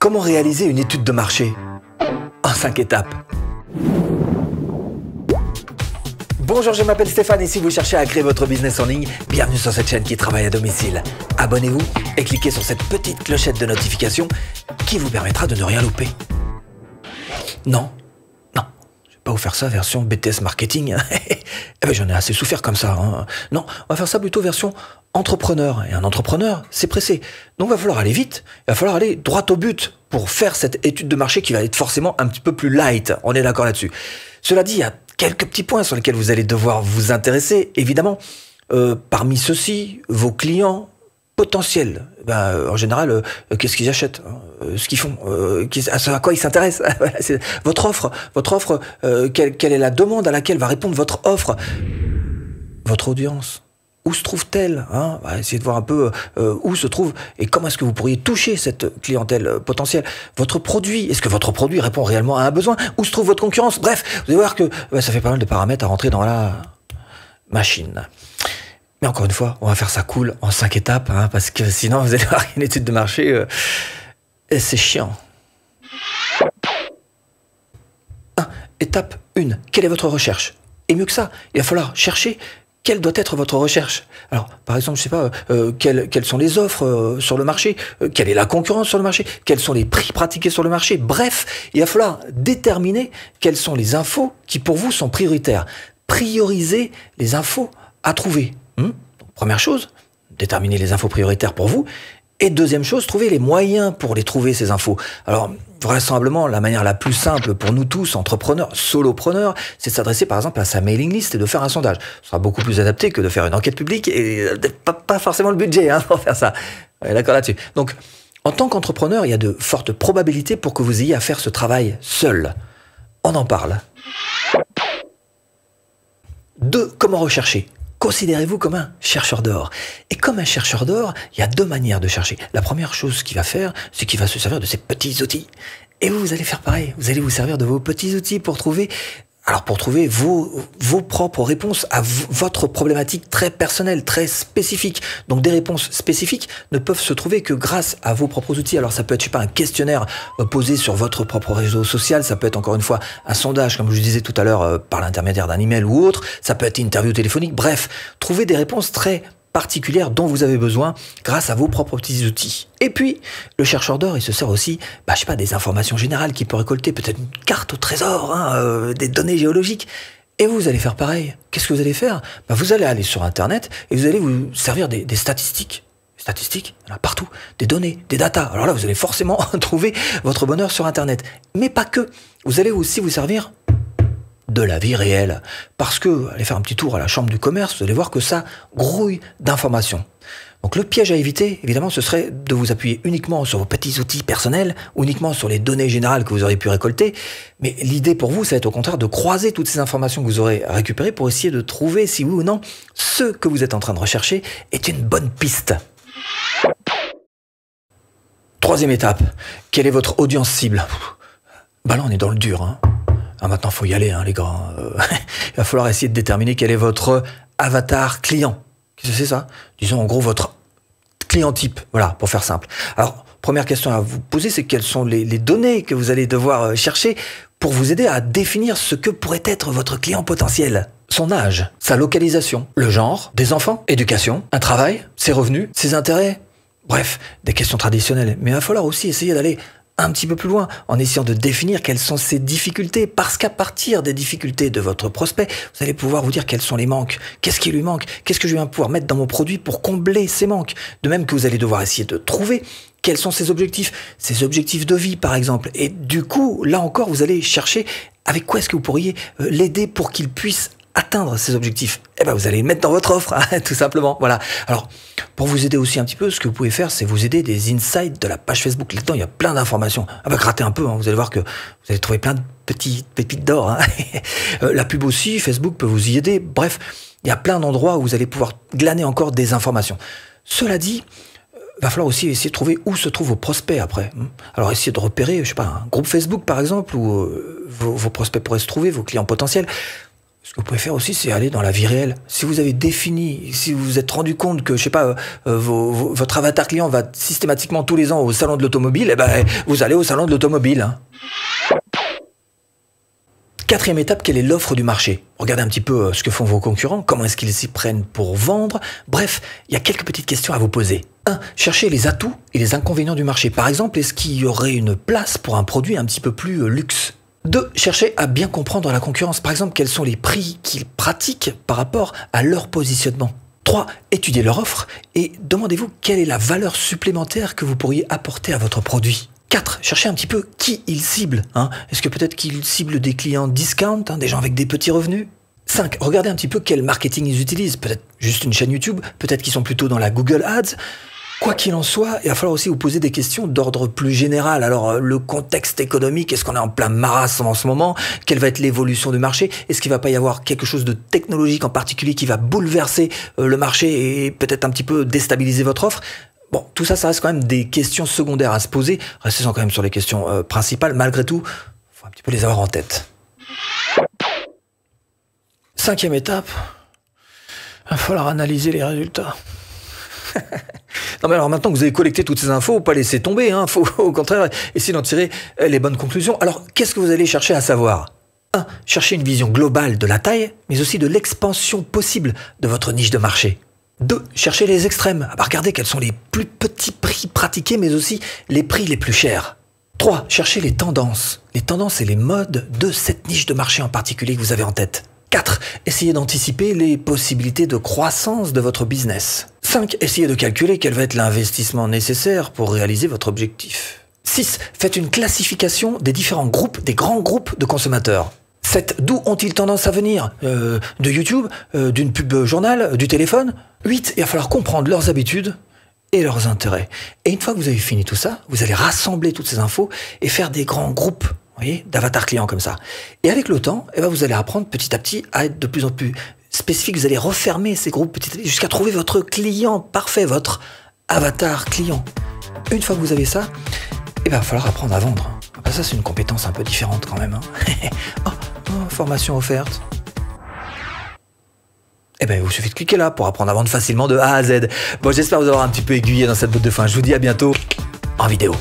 Comment réaliser une étude de marché en 5 étapes? Bonjour, je m'appelle Stéphane et si vous cherchez à créer votre business en ligne, bienvenue sur cette chaîne qui travaille à domicile. Abonnez-vous et cliquez sur cette petite clochette de notification qui vous permettra de ne rien louper. Non, je vais pas vous faire ça version BTS marketing. Eh ben, j'en ai assez souffert comme ça. Non, on va faire ça plutôt version entrepreneur. Et un entrepreneur, c'est pressé. Donc il va falloir aller vite, il va falloir aller droit au but pour faire cette étude de marché qui va être forcément un petit peu plus light. On est d'accord là-dessus. Cela dit, il y a quelques petits points sur lesquels vous allez devoir vous intéresser. Évidemment, parmi ceux-ci, vos clients potentiels, en général, qu'est-ce qu'ils achètent, ce qu'ils font, à quoi ils s'intéressent. Voilà, c'est votre offre, quelle est la demande à laquelle va répondre votre offre, votre audience. Où se trouve-t-elle, On va essayer de voir un peu où se trouve et comment est-ce que vous pourriez toucher cette clientèle potentielle. Votre produit, est-ce que votre produit répond réellement à un besoin? Où se trouve votre concurrence? Bref, vous allez voir que ça fait pas mal de paramètres à rentrer dans la machine. Mais encore une fois, on va faire ça cool en 5 étapes, parce que sinon vous allez voir une étude de marché, et c'est chiant. Étape 1, quelle est votre recherche? Et mieux que ça, il va falloir chercher quelle doit être votre recherche. Alors, par exemple, je sais pas, quelles sont les offres sur le marché, quelle est la concurrence sur le marché, quels sont les prix pratiqués sur le marché. Bref, il va falloir déterminer quelles sont les infos qui pour vous sont prioritaires. Prioriser les infos à trouver. Donc, première chose, déterminer les infos prioritaires pour vous. Et deuxième chose, trouver les moyens pour les trouver, ces infos. Alors, vraisemblablement, la manière la plus simple pour nous tous, entrepreneurs, solopreneurs, c'est de s'adresser par exemple à sa mailing list et de faire un sondage. Ce sera beaucoup plus adapté que de faire une enquête publique et pas forcément le budget pour faire ça. On est d'accord là-dessus. Donc, en tant qu'entrepreneur, il y a de fortes probabilités pour que vous ayez à faire ce travail seul. On en parle. 2. Comment rechercher? Considérez-vous comme un chercheur d'or. Et comme un chercheur d'or, il y a 2 manières de chercher. La première chose qu'il va faire, c'est qu'il va se servir de ses petits outils. Et vous allez faire pareil. Vous allez vous servir de vos petits outils pour trouver vos propres réponses à votre problématique très personnelle, très spécifique. Donc des réponses spécifiques ne peuvent se trouver que grâce à vos propres outils. Alors ça peut être, je sais pas, un questionnaire posé sur votre propre réseau social, ça peut être encore une fois un sondage, comme je vous disais tout à l'heure, par l'intermédiaire d'un email ou autre, ça peut être une interview téléphonique, bref, trouver des réponses très particulière dont vous avez besoin grâce à vos propres petits outils. Et puis, le chercheur d'or, il se sert aussi, je sais pas, des informations générales qu'il peut récolter, peut-être une carte au trésor, des données géologiques. Et vous allez faire pareil. Qu'est-ce que vous allez faire? Vous allez aller sur Internet et vous allez vous servir des statistiques. Statistiques, il y en a partout. Des données, des datas. Alors là, vous allez forcément trouver votre bonheur sur Internet. Mais pas que. Vous allez aussi vous servir de la vie réelle. Parce que, allez faire un petit tour à la chambre du commerce, vous allez voir que ça grouille d'informations. Donc le piège à éviter, évidemment, ce serait de vous appuyer uniquement sur vos petits outils personnels, ou uniquement sur les données générales que vous aurez pu récolter. Mais l'idée pour vous, ça va être au contraire de croiser toutes ces informations que vous aurez récupérées pour essayer de trouver si oui ou non ce que vous êtes en train de rechercher est une bonne piste. 3e étape, quelle est votre audience cible? Là, on est dans le dur, maintenant, faut y aller, les gars. Il va falloir essayer de déterminer quel est votre avatar client. Qu'est-ce que c'est ça? Disons en gros votre client type, voilà, pour faire simple. Alors, première question à vous poser, c'est quelles sont les données que vous allez devoir chercher pour vous aider à définir ce que pourrait être votre client potentiel. Son âge, sa localisation, le genre, des enfants, éducation, un travail, ses revenus, ses intérêts. Bref, des questions traditionnelles. Mais il va falloir aussi essayer d'aller un petit peu plus loin, en essayant de définir quelles sont ses difficultés, parce qu'à partir des difficultés de votre prospect, vous allez pouvoir vous dire quels sont les manques, qu'est-ce qui lui manque, qu'est-ce que je vais pouvoir mettre dans mon produit pour combler ces manques. De même que vous allez devoir essayer de trouver quels sont ses objectifs de vie par exemple. Et du coup, là encore, vous allez chercher avec quoi est-ce que vous pourriez l'aider pour qu'il puisse atteindre ces objectifs. Vous allez les mettre dans votre offre, tout simplement. Voilà. Alors, pour vous aider aussi un petit peu, ce que vous pouvez faire, c'est vous aider des insights de la page Facebook. Là-dedans, il y a plein d'informations. Grattez un peu, vous allez voir que vous allez trouver plein de petites pépites d'or. La pub aussi, Facebook peut vous y aider. Bref, il y a plein d'endroits où vous allez pouvoir glaner encore des informations. Cela dit, va falloir aussi essayer de trouver où se trouvent vos prospects après. Alors, essayez de repérer, je sais pas, un groupe Facebook par exemple, où vos prospects pourraient se trouver, vos clients potentiels. Ce que vous pouvez faire aussi, c'est aller dans la vie réelle. Si vous avez défini, si vous vous êtes rendu compte que, je sais pas, votre avatar client va systématiquement tous les ans au salon de l'automobile, eh ben, vous allez au salon de l'automobile. Hein. Quatrième étape, quelle est l'offre du marché? Regardez un petit peu ce que font vos concurrents, comment est-ce qu'ils s'y prennent pour vendre. Bref, il y a quelques petites questions à vous poser. 1. Cherchez les atouts et les inconvénients du marché. Par exemple, est-ce qu'il y aurait une place pour un produit un petit peu plus luxe? 2. Cherchez à bien comprendre la concurrence. Par exemple, quels sont les prix qu'ils pratiquent par rapport à leur positionnement. 3. Étudiez leur offre et demandez-vous quelle est la valeur supplémentaire que vous pourriez apporter à votre produit. 4. Cherchez un petit peu qui ils ciblent. Hein. Est-ce que peut-être qu'ils ciblent des clients discount, des gens avec des petits revenus? 5. Regardez un petit peu quel marketing ils utilisent. Peut-être juste une chaîne YouTube, peut-être qu'ils sont plutôt dans la Google Ads. Quoi qu'il en soit, il va falloir aussi vous poser des questions d'ordre plus général. Alors, le contexte économique, est-ce qu'on est en plein marasme en ce moment? Quelle va être l'évolution du marché? Est-ce qu'il ne va pas y avoir quelque chose de technologique en particulier qui va bouleverser le marché et peut-être un petit peu déstabiliser votre offre? Bon, tout ça, ça reste quand même des questions secondaires à se poser. Restez-en quand même sur les questions principales. Malgré tout, il faut un petit peu les avoir en tête. 5e étape, il va falloir analyser les résultats. Non mais alors maintenant que vous avez collecté toutes ces infos, pas laisser tomber, hein, faut au contraire essayer d'en tirer les bonnes conclusions. Alors qu'est-ce que vous allez chercher à savoir? 1. Chercher une vision globale de la taille, mais aussi de l'expansion possible de votre niche de marché. 2. Chercher les extrêmes. Regardez quels sont les plus petits prix pratiqués, mais aussi les prix les plus chers. 3. Chercher les tendances et les modes de cette niche de marché en particulier que vous avez en tête. 4. Essayez d'anticiper les possibilités de croissance de votre business. 5. Essayez de calculer quel va être l'investissement nécessaire pour réaliser votre objectif. 6. Faites une classification des différents groupes, des grands groupes de consommateurs. 7. D'où ont-ils tendance à venir? De YouTube, d'une pub journal, du téléphone? 8. Il va falloir comprendre leurs habitudes et leurs intérêts. Et une fois que vous avez fini tout ça, vous allez rassembler toutes ces infos et faire des grands groupes, vous voyez, d'avatar clients comme ça. Et avec le temps, eh ben, vous allez apprendre petit à petit à être de plus en plus spécifique. Vous allez refermer ces groupes petit à petit jusqu'à trouver votre client parfait, votre avatar client. Une fois que vous avez ça, il va falloir apprendre à vendre. Ah, ça, c'est une compétence un peu différente quand même. Hein. Formation offerte. Eh bien, il vous suffit de cliquer là pour apprendre à vendre facilement de A à Z. Bon, j'espère vous avoir un petit peu aiguillé dans cette botte de foin. Je vous dis à bientôt en vidéo.